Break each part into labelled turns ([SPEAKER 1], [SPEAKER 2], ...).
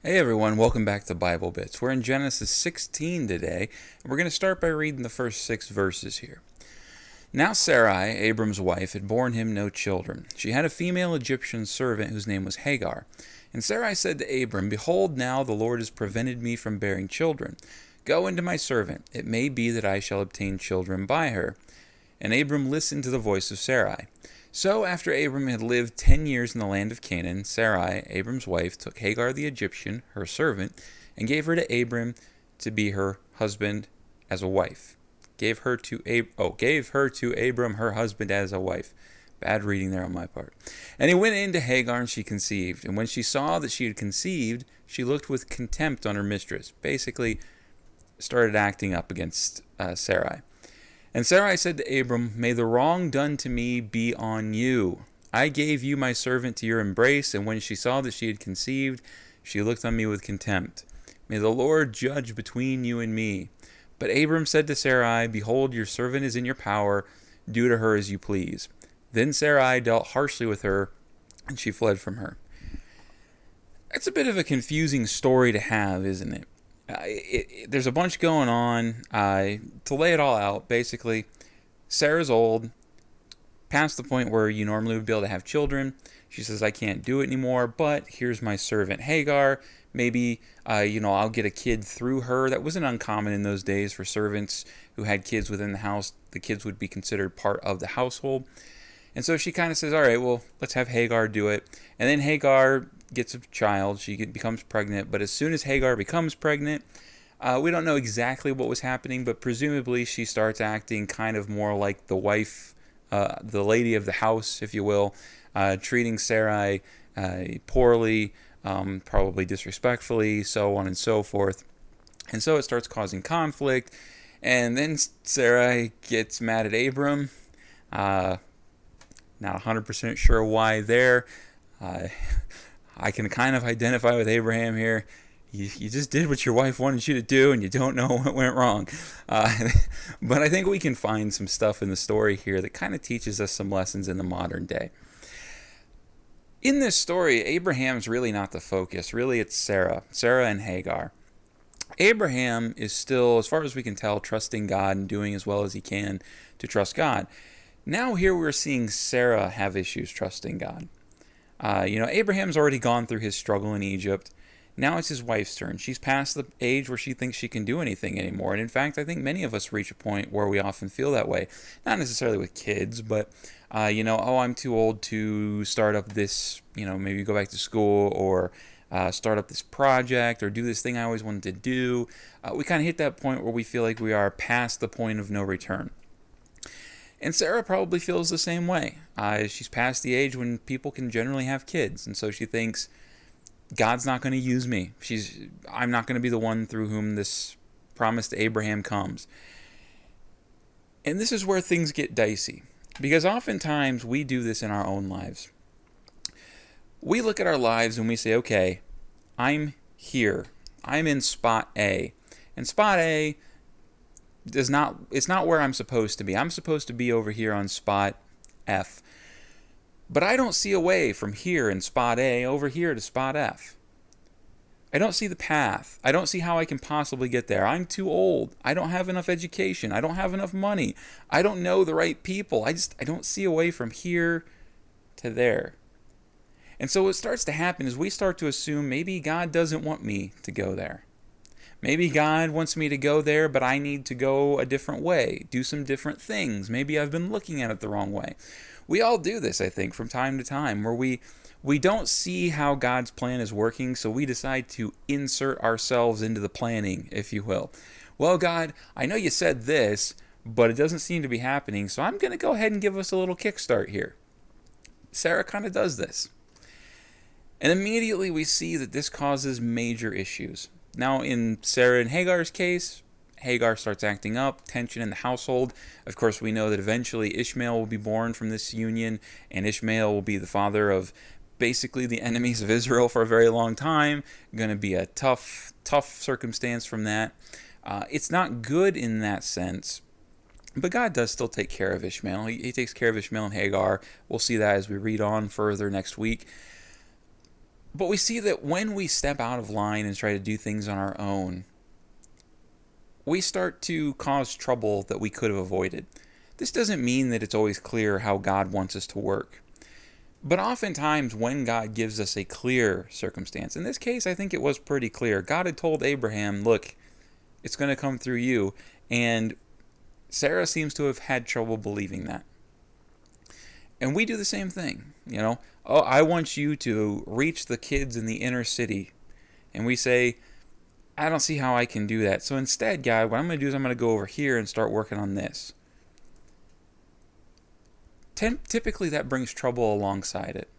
[SPEAKER 1] Hey everyone, welcome back to Bible Bits. We're in Genesis 16 today, and we're going to start by reading the first 6 verses here. Now Sarai, Abram's wife, had borne him no children. She had a female Egyptian servant whose name was Hagar. And Sarai said to Abram, Behold, now the Lord has prevented me from bearing children. Go into my servant. It may be that I shall obtain children by her. And Abram listened to the voice of Sarai. So after Abram had lived 10 years in the land of Canaan, Sarai, Abram's wife, took Hagar the Egyptian, her servant, and gave her to Abram to be her husband as a wife. Gave her to Abram, her husband, as a wife. Bad reading there on my part. And he went in to Hagar, and she conceived. And when she saw that she had conceived, she looked with contempt on her mistress. Basically, started acting up against Sarai. And Sarai said to Abram, May the wrong done to me be on you. I gave you my servant to your embrace, and when she saw that she had conceived, she looked on me with contempt. May the Lord judge between you and me. But Abram said to Sarai, Behold, your servant is in your power. Do to her as you please. Then Sarai dealt harshly with her, and she fled from her. It's a bit of a confusing story to have, isn't it? There's a bunch going on. To lay it all out, basically, Sarah's old, past the point where you normally would be able to have children. She says, I can't do it anymore, but here's my servant Hagar. Maybe, I'll get a kid through her. That wasn't uncommon in those days for servants who had kids within the house. The kids would be considered part of the household. And so she kind of says, all right, well, let's have Hagar do it. And then Hagar gets a child. She becomes pregnant. But as soon as Hagar becomes pregnant, we don't know exactly what was happening, but presumably she starts acting kind of more like the wife, the lady of the house, if you will, treating Sarai poorly, probably disrespectfully, so on and so forth. And so it starts causing conflict. And then Sarai gets mad at Abram. Not 100% sure why there. I can kind of identify with Abraham here. You just did what your wife wanted you to do, and you don't know what went wrong. But I think we can find some stuff in the story here that kind of teaches us some lessons in the modern day. In this story, Abraham's really not the focus. Really, it's Sarah and Hagar. Abraham is still, as far as we can tell, trusting God and doing as well as he can to trust God. Now here we're seeing Sarah have issues trusting God. Abraham's already gone through his struggle in Egypt. Now it's his wife's turn. She's past the age where she thinks she can do anything anymore. And in fact, I think many of us reach a point where we often feel that way. Not necessarily with kids, but, I'm too old to start up this, maybe go back to school or start up this project or do this thing I always wanted to do. We kind of hit that point where we feel like we are past the point of no return. And Sarah probably feels the same way. She's past the age when people can generally have kids. And so she thinks, God's not going to use me. I'm not going to be the one through whom this promise to Abraham comes. And this is where things get dicey. Because oftentimes we do this in our own lives. We look at our lives and we say, okay, I'm here. I'm in spot A. And spot A it's not where I'm supposed to be. I'm supposed to be over here on spot F. But I don't see a way from here in spot A over here to spot F. I don't see the path. I don't see how I can possibly get there. I'm too old. I don't have enough education. I don't have enough money. I don't know the right people. I don't see a way from here to there. And so what starts to happen is we start to assume maybe God doesn't want me to go there. Maybe God wants me to go there, but I need to go a different way, do some different things. Maybe I've been looking at it the wrong way. We all do this, I think, from time to time, where we don't see how God's plan is working, so we decide to insert ourselves into the planning, if you will. Well, God, I know you said this, but it doesn't seem to be happening, so I'm going to go ahead and give us a little kickstart here. Sarah kind of does this. And immediately we see that this causes major issues. Now, in Sarah and Hagar's case, Hagar starts acting up, tension in the household. Of course, we know that eventually Ishmael will be born from this union, and Ishmael will be the father of basically the enemies of Israel for a very long time. Going to be a tough circumstance from that. It's not good in that sense, but God does still take care of Ishmael. He takes care of Ishmael and Hagar. We'll see that as we read on further next week. But we see that when we step out of line and try to do things on our own, we start to cause trouble that we could have avoided. This doesn't mean that it's always clear how God wants us to work. But oftentimes, when God gives us a clear circumstance, in this case, I think it was pretty clear. God had told Abraham, look, it's going to come through you. And Sarah seems to have had trouble believing that. And we do the same thing. Oh, I want you to reach the kids in the inner city. And we say, I don't see how I can do that. So instead, God, what I'm going to do is I'm going to go over here and start working on this. Typically, that brings trouble alongside it.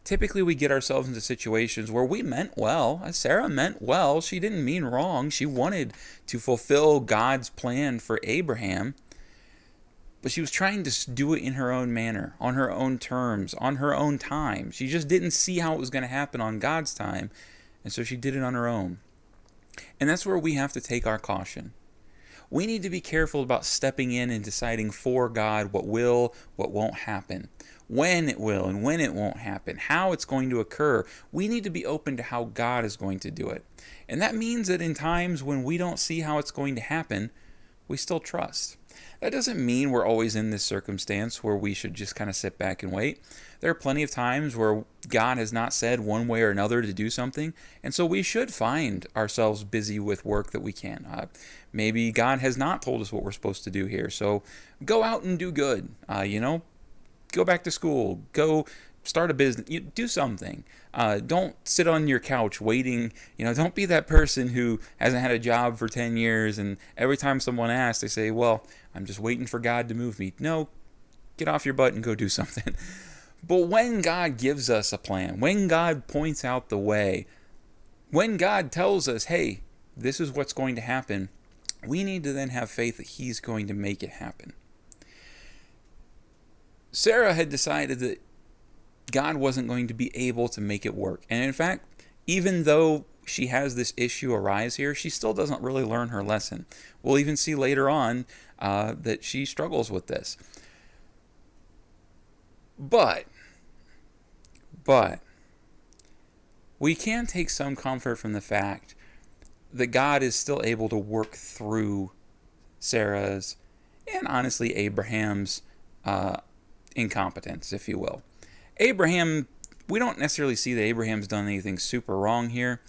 [SPEAKER 1] Typically, we get ourselves into situations where we meant well. Sarah meant well. She didn't mean wrong. She wanted to fulfill God's plan for Abraham. But she was trying to do it in her own manner, on her own terms, on her own time. She just didn't see how it was going to happen on God's time. And so she did it on her own. And that's where we have to take our caution. We need to be careful about stepping in and deciding for God what will, what won't happen, when it will and when it won't happen, how it's going to occur. We need to be open to how God is going to do it. And that means that in times when we don't see how it's going to happen, we still trust. That doesn't mean we're always in this circumstance where we should just kind of sit back and wait. There are plenty of times where God has not said one way or another to do something, and so we should find ourselves busy with work that we can. Maybe God has not told us what we're supposed to do here, so go out and do good. Go back to school. Go start a business. Do something. Don't sit on your couch waiting. Don't be that person who hasn't had a job for 10 years and every time someone asks, they say, well, I'm just waiting for God to move me. No, get off your butt and go do something. But when God gives us a plan, when God points out the way, when God tells us, hey, this is what's going to happen, we need to then have faith that He's going to make it happen. Sarah had decided that God wasn't going to be able to make it work. And in fact, even though she has this issue arise here, she still doesn't really learn her lesson. We'll even see later on that she struggles with this. But we can take some comfort from the fact that God is still able to work through Sarah's and honestly Abraham's incompetence, if you will. Abraham, we don't necessarily see that Abraham's done anything super wrong here.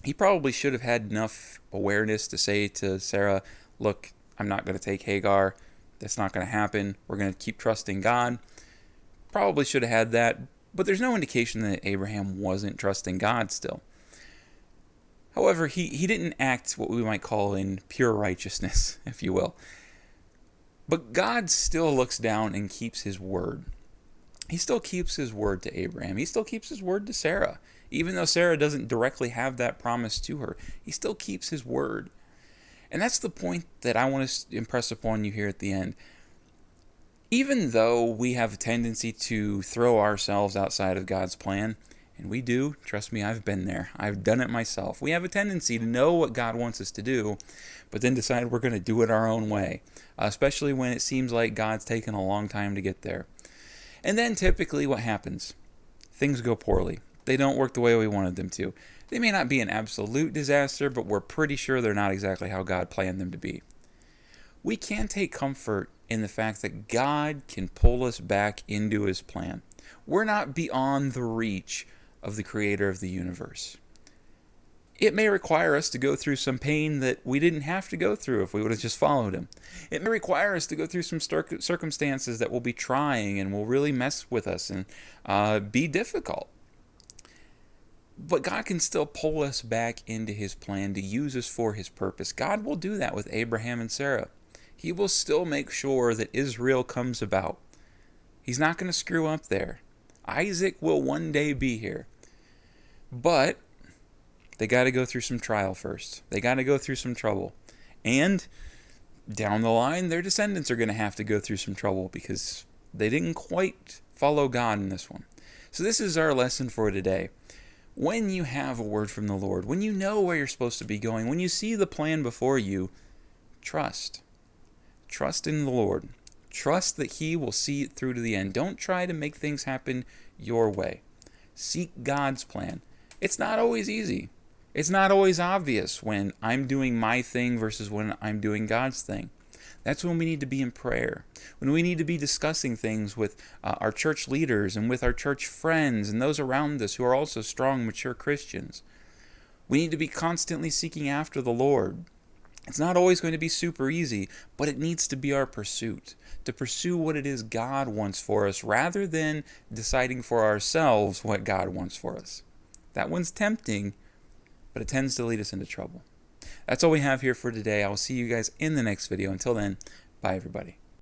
[SPEAKER 1] He probably should have had enough awareness to say to Sarah, look, I'm not going to take Hagar. That's not going to happen. We're going to keep trusting God. Probably should have had that, but there's no indication that Abraham wasn't trusting God still. However, he didn't act what we might call in pure righteousness, if you will. But God still looks down and keeps His word. He still keeps His word to Abraham. He still keeps His word to Sarah. Even though Sarah doesn't directly have that promise to her, He still keeps His word. And that's the point that I want to impress upon you here at the end. Even though we have a tendency to throw ourselves outside of God's plan, and we do, trust me, I've been there. I've done it myself. We have a tendency to know what God wants us to do, but then decide we're going to do it our own way, especially when it seems like God's taken a long time to get there. And then typically what happens? Things go poorly. They don't work the way we wanted them to. They may not be an absolute disaster, but we're pretty sure they're not exactly how God planned them to be. We can take comfort in the fact that God can pull us back into His plan. We're not beyond the reach of the Creator of the universe. It may require us to go through some pain that we didn't have to go through if we would have just followed Him. It may require us to go through some circumstances that will be trying and will really mess with us and be difficult. But God can still pull us back into His plan to use us for His purpose. God will do that with Abraham and Sarah. He will still make sure that Israel comes about. He's not going to screw up there. Isaac will one day be here. But they got to go through some trial first. They got to go through some trouble. And down the line, their descendants are going to have to go through some trouble because they didn't quite follow God in this one. So this is our lesson for today. When you have a word from the Lord, when you know where you're supposed to be going, when you see the plan before you, trust. Trust in the Lord. Trust that He will see it through to the end. Don't try to make things happen your way. Seek God's plan. It's not always easy. It's not always obvious when I'm doing my thing versus when I'm doing God's thing. That's when we need to be in prayer, when we need to be discussing things with our church leaders and with our church friends and those around us who are also strong, mature Christians. We need to be constantly seeking after the Lord. It's not always going to be super easy, but it needs to be our pursuit, to pursue what it is God wants for us rather than deciding for ourselves what God wants for us. That one's tempting, but it tends to lead us into trouble. That's all we have here for today. I will see you guys in the next video. Until then, bye everybody.